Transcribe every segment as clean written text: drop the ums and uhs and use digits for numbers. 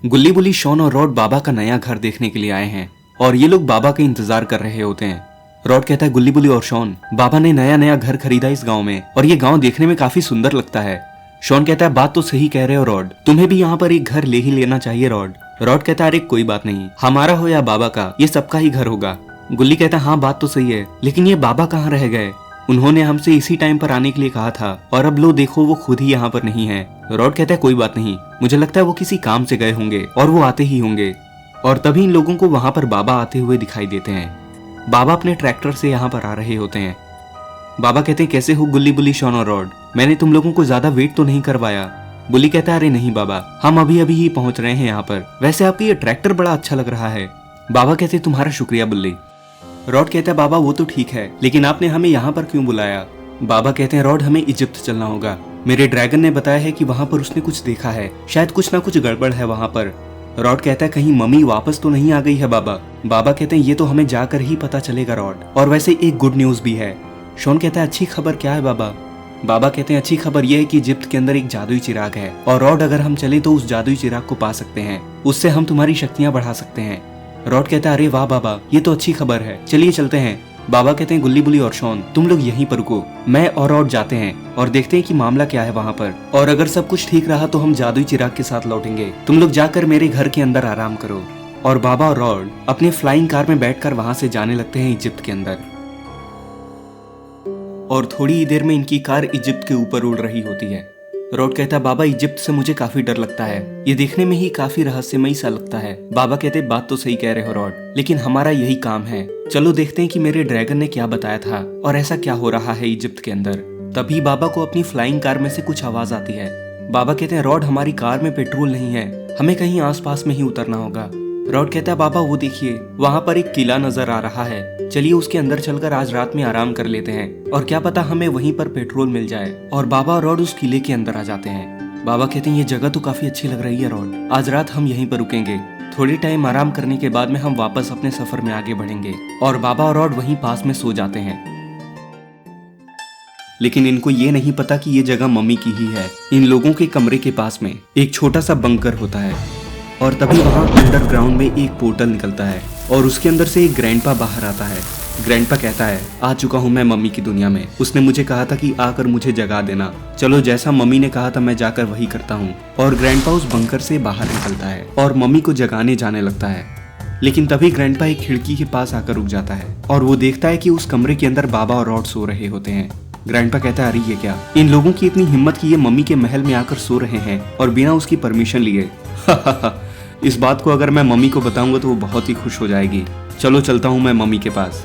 गुल्ली बुल्ली, शॉन और रॉड बाबा का नया घर देखने के लिए आए हैं और ये लोग बाबा का इंतजार कर रहे होते हैं। रॉड कहता है, गुल्ली बुल्ली और शॉन, बाबा ने नया नया घर खरीदा इस गांव में और ये गांव देखने में काफी सुंदर लगता है। शॉन कहता है, बात तो सही कह रहे हो रॉड, तुम्हें भी यहाँ पर एक घर ले ही लेना चाहिए रॉड। रॉड कहता है, अरे कोई बात नहीं, हमारा हो या बाबा का, ये सबका ही घर होगा। गुल्ली कहता है, हाँ बात तो सही है, लेकिन ये बाबा कहाँ रह गए? उन्होंने हमसे इसी टाइम पर आने के लिए कहा था और अब लो देखो वो खुद ही यहाँ पर नहीं है। रॉड कहता है, कोई बात नहीं, मुझे लगता है वो किसी काम से गए होंगे और वो आते ही होंगे। और तभी इन लोगों को वहां पर बाबा आते हुए दिखाई देते हैं। बाबा अपने ट्रैक्टर से यहाँ पर आ रहे होते हैं। बाबा कहते हैं, कैसे हो गुल्ली बुल्ली, शॉन और रॉड, मैंने तुम लोगों को ज्यादा वेट तो नहीं करवाया? बुल्ली कहता है, अरे नहीं बाबा, हम अभी अभी ही पहुंच रहे हैं यहाँ पर, वैसे आपका ये ट्रैक्टर बड़ा अच्छा लग रहा है। बाबा कहते हैं, तुम्हारा शुक्रिया बुल्ली। रॉड कहता है, बाबा वो तो ठीक है, लेकिन आपने हमें यहाँ पर क्यों बुलाया? बाबा कहते हैं, रॉड हमें इजिप्ट चलना होगा, मेरे ड्रैगन ने बताया है कि वहाँ पर उसने कुछ देखा है, शायद कुछ ना कुछ गड़बड़ है वहाँ पर। रॉड कहता है, कहीं मम्मी वापस तो नहीं आ गई है बाबा? बाबा कहते हैं, ये तो हमें जाकर ही पता चलेगा रॉड, और वैसे एक गुड न्यूज भी है। शॉन कहता है, अच्छी खबर क्या है बाबा? बाबा कहते हैं, अच्छी खबर यह है कि इजिप्ट के अंदर एक जादुई चिराग है और रॉड अगर हम चले तो उस जादुई चिराग को पा सकते हैं, उससे हम तुम्हारी शक्तियां बढ़ा सकते हैं। रॉड कहता है, अरे वाह बाबा, ये तो अच्छी खबर है, चलिए चलते हैं। बाबा कहते हैं, गुल्ली बुल्ली और शॉन, तुम लोग यहीं पर रुको, मैं और रॉड जाते हैं और देखते हैं कि मामला क्या है वहाँ पर, और अगर सब कुछ ठीक रहा तो हम जादुई चिराग के साथ लौटेंगे, तुम लोग जाकर मेरे घर के अंदर आराम करो। और बाबा और रॉड अपने फ्लाइंग कार में बैठकर वहां से जाने लगते हैं इजिप्ट के अंदर। और थोड़ी ही देर में इनकी कार इजिप्ट के ऊपर उड़ रही होती है। रॉड कहता है, बाबा इजिप्ट से मुझे काफी डर लगता है, ये देखने में ही काफी रहस्यमयी सा लगता है। बाबा कहते, बात तो सही कह रहे हो रॉड, लेकिन हमारा यही काम है, चलो देखते हैं कि मेरे ड्रैगन ने क्या बताया था और ऐसा क्या हो रहा है इजिप्ट के अंदर। तभी बाबा को अपनी फ्लाइंग कार में से कुछ आवाज आती है। बाबा कहते हैं, रॉड हमारी कार में पेट्रोल नहीं है, हमें कहीं आसपास में ही उतरना होगा। रॉड कहता है, बाबा वो देखिए, वहाँ पर एक किला नजर आ रहा है, चलिए उसके अंदर चलकर आज रात में आराम कर लेते हैं और क्या पता हमें वहीं पर पेट्रोल मिल जाए। और बाबा और रॉड उस किले के अंदर आ जाते हैं। बाबा कहते हैं, ये जगह तो काफी अच्छी लग रही है रॉड, आज रात हम यहीं पर रुकेंगे, थोड़ी टाइम आराम करने के बाद में हम वापस अपने सफर में आगे बढ़ेंगे। और बाबा और रॉड वहीं पास में सो जाते हैं। लेकिन इनको ये नहीं पता कि ये जगह मम्मी की ही है। इन लोगों के कमरे के पास में एक छोटा सा बंकर होता है और तभी वहाँ अंडरग्राउंड में एक पोर्टल निकलता है और उसके अंदर से एक ग्रैंडपा बाहर आता है। ग्रैंडपा कहता है, आ चुका हूँ मैं मम्मी की दुनिया में, उसने मुझे कहा था कि आकर मुझे जगा देना, चलो जैसा मम्मी ने कहा था मैं जाकर वही करता हूँ। और ग्रैंडपा उस बंकर से बाहर निकलता है और मम्मी को जगाने जाने लगता है। लेकिन तभी ग्रैंडपा एक खिड़की के पास आकर रुक जाता है और वो देखता है कि उस कमरे के अंदर बाबा और रॉड सो रहे होते हैं। ग्रैंडपा कहता है, अरे ये क्या, इन लोगों की इतनी हिम्मत कि ये मम्मी के महल में आकर सो रहे हैं और बिना उसकी परमिशन लिए। इस बात को अगर मैं मम्मी को बताऊंगा तो वो बहुत ही खुश हो जाएगी, चलो चलता हूं मैं मम्मी के पास।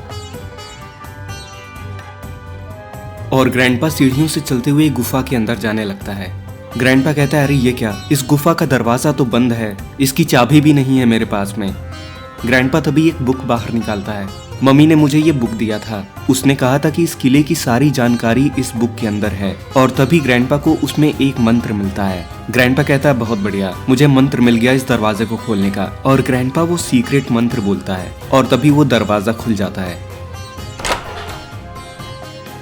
और ग्रैंडपा सीढ़ियों से चलते हुए गुफा के अंदर जाने लगता है। ग्रैंडपा कहता है, अरे ये क्या, इस गुफा का दरवाजा तो बंद है, इसकी चाबी भी नहीं है मेरे पास में। ग्रैंडपा तभी एक बुक बाहर निकालता है। मम्मी ने मुझे ये बुक दिया था, उसने कहा था कि इस किले की सारी जानकारी इस बुक के अंदर है। और तभी ग्रैंडपा को उसमें एक मंत्र मिलता है। ग्रैंडपा कहता है, बहुत बढ़िया, मुझे मंत्र मिल गया इस दरवाजे को खोलने का। और ग्रैंडपा वो सीक्रेट मंत्र बोलता है और तभी वो दरवाजा खुल जाता है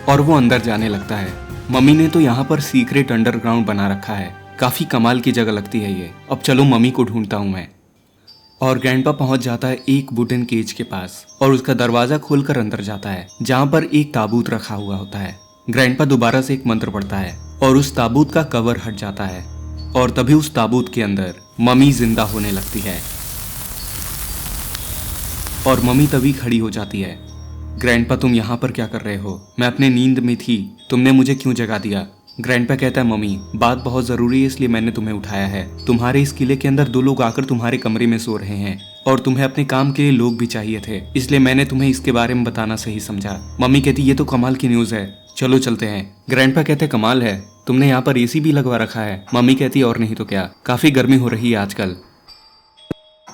और वो अंदर जाने लगता है। मम्मी ने तो यहाँ पर सीक्रेट अंडरग्राउंड बना रखा है, काफी कमाल की जगह लगती है ये, अब चलो मम्मी को ढूंढता हूँ मैं। और ग्रैंडपा पहुंच जाता है एक वुडन केज के पास और उसका दरवाजा खोलकर अंदर जाता है जहाँ पर एक ताबूत रखा हुआ होता है। ग्रैंडपा दोबारा से एक मंत्र पढ़ता है और उस ताबूत का कवर हट जाता है और तभी उस ताबूत के अंदर मम्मी जिंदा होने लगती है और मम्मी तभी खड़ी हो जाती है। ग्रैंडपा, तुम यहाँ पर क्या कर रहे हो? मैं अपने नींद में थी, तुमने मुझे क्यों जगा दिया? ग्रैंडपा कहता है, मम्मी बात बहुत जरूरी है इसलिए मैंने तुम्हें उठाया है, तुम्हारे इस किले के अंदर 2 लोग आकर तुम्हारे कमरे में सो रहे हैं और तुम्हें अपने काम के लिए लोग भी चाहिए थे, इसलिए मैंने तुम्हें इसके बारे में बताना सही समझा। मम्मी कहती, ये तो कमाल की न्यूज है, चलो चलते हैं। ग्रैंडपा कहते, कमाल है, तुमने यहाँ पर एसी भी लगवा रखा है। मम्मी कहती, और नहीं तो क्या, काफी गर्मी हो रही है आजकल।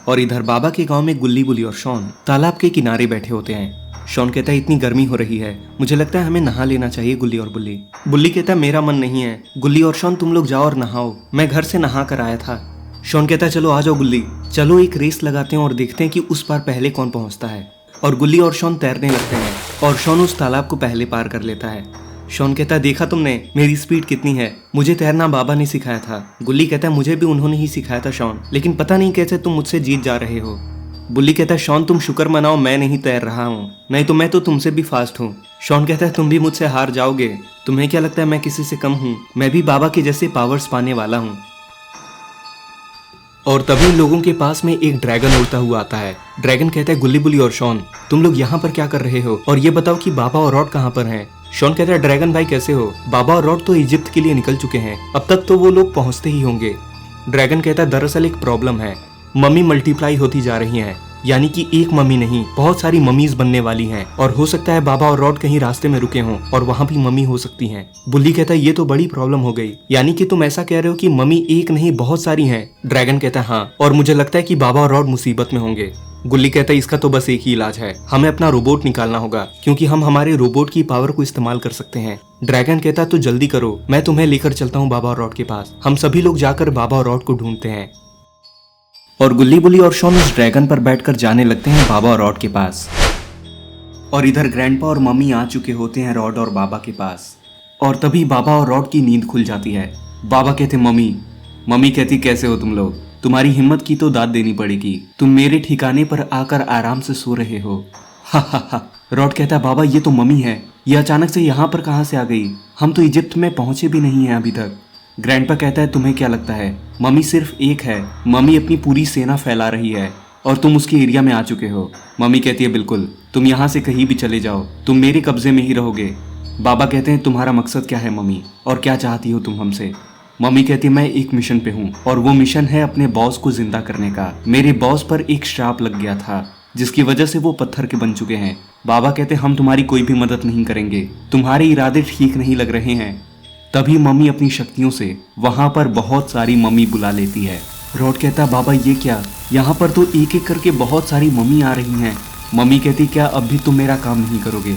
और इधर बाबा के गांव में गुल्ली बुल्ली और शॉन तालाब के किनारे बैठे होते हैं। शॉन कहता है, इतनी गर्मी हो रही है, मुझे लगता है हमें नहा लेना चाहिए गुल्ली और बुल्ली। बुल्ली कहता है, मेरा मन नहीं है, गुल्ली और शॉन तुम लोग जाओ और नहाओ, मैं घर से नहा कर आया था। शॉन कहता है, चलो आ जाओ गुल्ली, चलो एक रेस लगाते हैं और देखते हैं कि उस पार पहले कौन पहुंचता है। और गुल्ली और शॉन तैरने लगते हैं और शॉन उस तालाब को पहले पार कर लेता है। शॉन कहता है देखा तुमने मेरी स्पीड कितनी है, मुझे तैरना बाबा ने सिखाया था। गुल्ली कहता है मुझे भी उन्होंने ही सिखाया था शॉन, लेकिन पता नहीं कैसे तुम मुझसे जीत जा रहे हो। बुल्ली कहता है शॉन तुम शुक्र मनाओ मैं नहीं तैर रहा हूँ, नहीं तो मैं तो तुमसे भी फास्ट हूँ। शॉन कहता है तुम भी मुझसे हार जाओगे, तुम्हें क्या लगता है मैं किसी से कम हूँ, मैं भी बाबा के जैसे पावर्स पाने वाला हूँ। और तभी लोगों के पास में एक ड्रैगन उड़ता हुआ आता है। ड्रैगन कहता है गुल्ली बुल्ली और शॉन तुम लोग यहाँ पर क्या कर रहे हो, और ये बताओ कि बाबा और रॉड कहाँ पर हैं। शॉन कहता है ड्रैगन भाई कैसे हो, बाबा और रॉड तो इजिप्ट के लिए निकल चुके हैं, अब तक तो वो लोग पहुंचते ही होंगे। ड्रैगन कहता है दरअसल एक प्रॉब्लम है, मम्मी मल्टीप्लाई होती जा रही हैं, यानी कि एक मम्मी नहीं बहुत सारी मम्मीज बनने वाली हैं, और हो सकता है बाबा और रॉड कहीं रास्ते में रुके हों और वहाँ भी मम्मी हो सकती हैं। बुल्ली कहता है ये तो बड़ी प्रॉब्लम हो गई, यानी कि तुम ऐसा कह रहे हो कि मम्मी एक नहीं बहुत सारी हैं। ड्रैगन कहता है हाँ, और मुझे लगता है कि बाबा और रॉड मुसीबत में होंगे। गुल्ली कहता है इसका तो बस एक ही इलाज है, हमें अपना रोबोट निकालना होगा, क्योंकि हम हमारे रोबोट की पावर को इस्तेमाल कर सकते हैं। ड्रैगन कहता है तो जल्दी करो, मैं तुम्हें लेकर चलता हूँ बाबा और रॉड के पास, हम सभी लोग जाकर बाबा और रॉड को ढूंढते हैं। और गुल्ली बुल्ली और शॉन उस ड्रैगन पर बैठकर जाने लगते हैं बाबा और रॉड के पास। और इधर ग्रैंडपा और मम्मी आ चुके होते हैं रॉड और बाबा के पास, और तभी बाबा और रॉड की नींद खुल जाती है। बाबा कहते मम्मी कहती कैसे हो तुम लोग, तुम्हारी हिम्मत की तो दाद देनी पड़ेगी, तुम मेरे ठिकाने पर आकर आराम से सो रहे हो। हा। रॉड कहता है बाबा ये तो मम्मी है, ये अचानक से यहाँ पर कहाँ से आ गई, हम तो इजिप्ट में पहुंचे भी नहीं हैं अभी तक। ग्रैंडपा कहता है तुम्हें क्या लगता है मम्मी सिर्फ एक है, मम्मी अपनी पूरी सेना फैला रही है और तुम उसके एरिया में आ चुके हो। मम्मी कहती है बिल्कुल, तुम यहाँ से कहीं भी चले जाओ, तुम मेरे कब्जे में ही रहोगे। बाबा कहते हैं तुम्हारा मकसद क्या है मम्मी, और क्या चाहती हो तुम हमसे। मम्मी कहती है मैं एक मिशन पे हूँ, और वो मिशन है अपने बॉस को जिंदा करने का। मेरे बॉस पर एक श्राप लग गया था जिसकी वजह से वो पत्थर के बन चुके हैं। बाबा कहते हम तुम्हारी कोई भी मदद नहीं करेंगे, तुम्हारे इरादे ठीक नहीं लग रहे हैं। तभी मम्मी अपनी शक्तियों से वहां पर बहुत सारी मम्मी बुला लेती है। रॉड कहता बाबा ये क्या, यहाँ पर तो एक एक करके बहुत सारी मम्मी आ रही हैं। मम्मी कहती क्या अब भी तुम मेरा काम नहीं करोगे।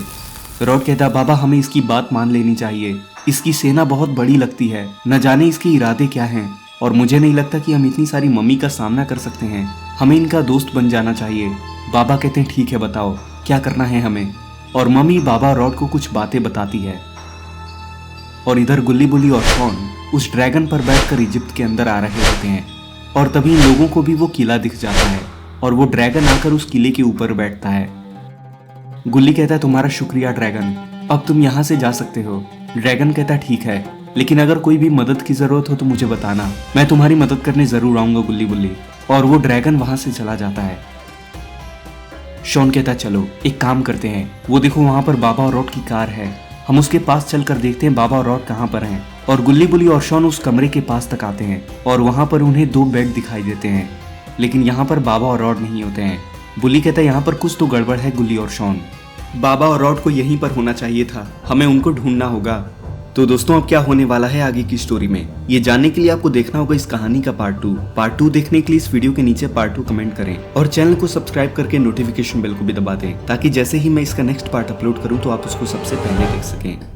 रॉड कहता बाबा हमें इसकी बात मान लेनी चाहिए, इसकी सेना बहुत बड़ी लगती है, न जाने इसके इरादे क्या हैं, और मुझे नहीं लगता कि हम इतनी सारी मम्मी का सामना कर सकते हैं, हमें इनका दोस्त बन जाना चाहिए। बाबा कहते हैं ठीक है बताओ क्या करना है हमें, और मम्मी बाबा रॉड को कुछ बातें बताती है। और इधर गुल्ली बुल्ली और शॉन उस ड्रैगन पर बैठकर इजिप्ट के अंदर आ रहे होते हैं, और तभी इन लोगों को भी वो किला दिख जाता है, और वो ड्रैगन आकर उस किले के ऊपर बैठता है। गुल्ली कहता है तुम्हारा शुक्रिया ड्रैगन, अब तुम यहाँ से जा सकते हो। ड्रैगन कहता है ठीक है, लेकिन अगर कोई भी मदद की जरूरत हो तो मुझे बताना, मैं तुम्हारी मदद करने जरूर आऊंगा गुल्ली बुल्ली। और वो ड्रैगन वहां से चला जाता है। शॉन कहता है चलो एक काम करते हैं, वो देखो वहां पर बाबा और रॉड की कार है, हम उसके पास चलकर देखते हैं बाबा और रॉड कहाँ पर हैं। और गुल्ली बुल्ली और शॉन उस कमरे के पास तक आते हैं, और वहां पर उन्हें 2 बेड दिखाई देते हैं, लेकिन यहाँ पर बाबा और रॉड नहीं होते हैं। बुल्ली कहता है यहाँ पर कुछ तो गड़बड़ है गुल्ली और शॉन, बाबा और रॉड को यहीं पर होना चाहिए था, हमें उनको ढूंढना होगा। तो दोस्तों अब क्या होने वाला है आगे की स्टोरी में, ये जानने के लिए आपको देखना होगा इस कहानी का पार्ट 2 देखने के लिए इस वीडियो के नीचे पार्ट 2 कमेंट करें, और चैनल को सब्सक्राइब करके नोटिफिकेशन बेल को भी दबा दें, ताकि जैसे ही मैं इसका नेक्स्ट पार्ट अपलोड करूं तो आप उसको सबसे पहले देख सकें।